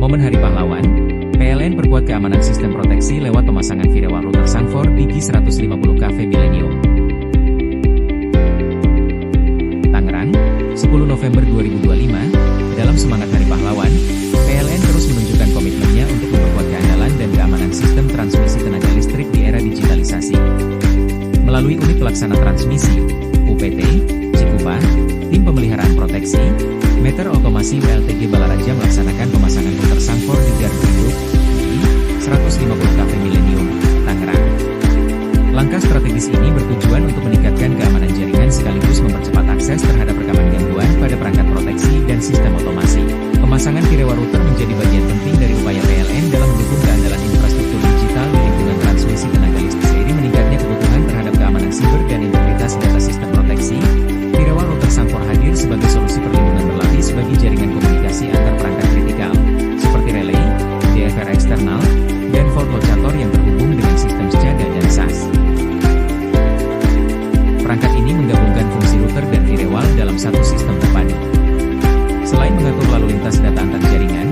Momen Hari Pahlawan, PLN perkuat keamanan sistem proteksi lewat pemasangan firewall router Sangfor di G150 Cafe Millennium. Tangerang, 10 November 2025, dalam semangat Hari Pahlawan, PLN terus menunjukkan komitmennya untuk memperkuat keandalan dan keamanan sistem transmisi tenaga listrik di era digitalisasi. Melalui unit pelaksana transmisi, UPT, Cikupa, tim pemeliharaan proteksi, meter otomasi WLTG Balaraja melaksanakan pemasangan router Sangfor di gardu induk di 150 Cafe Millennium, Tangerang. Langkah strategis ini bertujuan untuk meningkatkan keamanan jaringan sekaligus mempercepat akses terhadap rekaman gangguan pada perangkat proteksi dan sistem otomasi. Pemasangan firewall router menjadi bagian penting dari upaya PLN dalam mendukung keandalan infrastruktur digital di lingkungan transmisi tenaga listrik. Seiring meningkatnya kebutuhan terhadap keamanan siber dan integritas data sistem proteksi, firewall router Sangfor hadir sebagai solusi perlindungan berlapis bagi jaringan komunikasi antar perangkat kritikal, seperti relay, DVR eksternal, dan fault locator yang terhubung dengan sistem SCADA dan SAS. Perangkat ini menggabungkan fungsi router dan firewall dalam satu sistem terpadu. Selain mengatur lalu lintas data antar jaringan,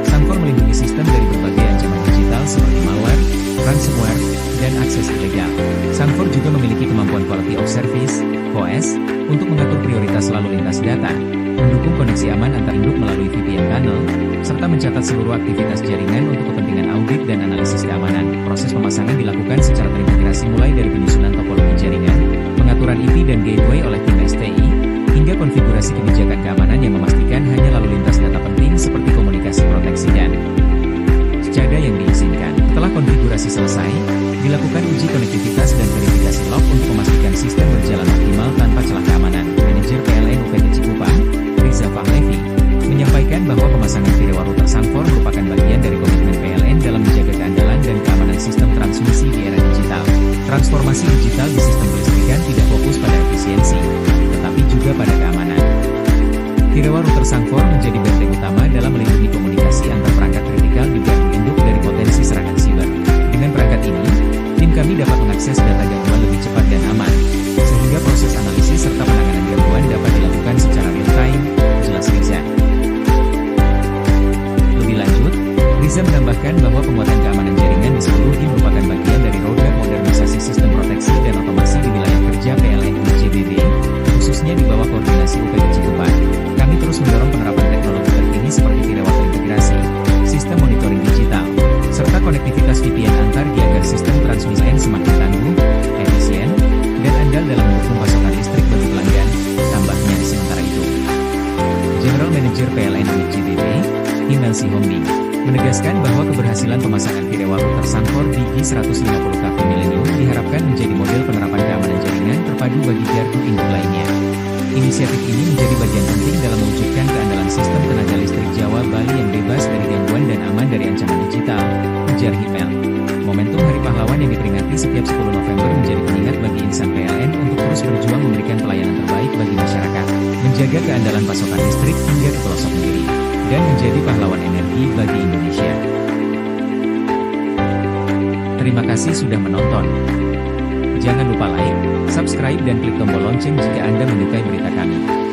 Sangfor melindungi sistem dari berbagai ancaman digital seperti malware, ransomware, dan akses ilegal. Sangfor juga memiliki kemampuan Quality of Service, QoS, untuk mengatur prioritas lalu lintas data, mendukung koneksi aman antar induk melalui VPN tunnel, serta mencatat seluruh aktivitas jaringan untuk kepentingan audit dan analisis keamanan. Proses pemasangan dilakukan secara terintegrasi mulai dari penyusunan topologi jaringan, pengaturan IP dan gateway oleh tim STI, hingga konfigurasi kebijakan keamanan yang memastikan hanya lalu lintas data penting seperti komunikasi proteksi dan SCADA yang diizinkan. Setelah konfigurasi selesai, dilakukan uji konektivitas dan verifikasi log untuk memastikan sistem berjalan optimal tanpa celah keamanan. Manajer PLN UPT Cikupa, Riza Fahlevi, menyampaikan bahwa pemasangan firewall router Sangfor merupakan bagian dari komitmen PLN dalam menjaga keandalan dan keamanan sistem transmisi di era digital. Transformasi digital di sistem kelistrikan tidak fokus pada efisiensi, tetapi juga pada keamanan. Firewall router Sangfor menjadi benteng utama dalam melindungi komunikasi antar perangkat kritikal di gardu induk dari potensi serangan siber. Dengan perangkat ini, tim kami dapat mengakses data gangguan lebih cepat dan aman, sehingga proses analisis serta penanganan gangguan dapat dilakukan secara real-time, jelas Riza. Lebih lanjut, Riza menambahkan bahwa penguatan keamanan jaringan di seluruh tim merupakan bagian dari roadmap modernisasi sistem proteksi dan otomasi di wilayah kerja PLN UJBB, khususnya di bawah koordinasi UPT Cikupa. Kami terus mendorong penerapan teknologi terkini seperti firewall terintegrasi, sistem monitoring digital, serta konektivitas VPN antar agar sistem transmisi semakin tangguh, efisien, dan andal dalam mendukung pasokan listrik bagi pelanggan. Tambahnya, sementara itu, General Manager PLN UJBB, Imelsi Hombing, menegaskan bahwa keberhasilan pemasangan firewall router Sangfor di G150 Cafe Millennium diharapkan menjadi model penerapan keamanan jaringan terpadu bagi gardu induk lainnya. Inisiatif ini menjadi bagian penting dalam mewujudkan keandalan sistem tenaga listrik Jawa Bali yang bebas dari gangguan dan aman dari ancaman digital, ujar Himel. Momentum Hari Pahlawan yang diperingati setiap 10 November menjadi pengingat bagi insan PLN untuk terus berjuang memberikan pelayanan terbaik bagi masyarakat, menjaga keandalan pasokan listrik hingga ke pelosok negeri, dan menjadi pahlawan energi bagi Indonesia. Terima kasih sudah menonton. Jangan lupa like, subscribe dan klik tombol lonceng jika Anda menyukai berita kami.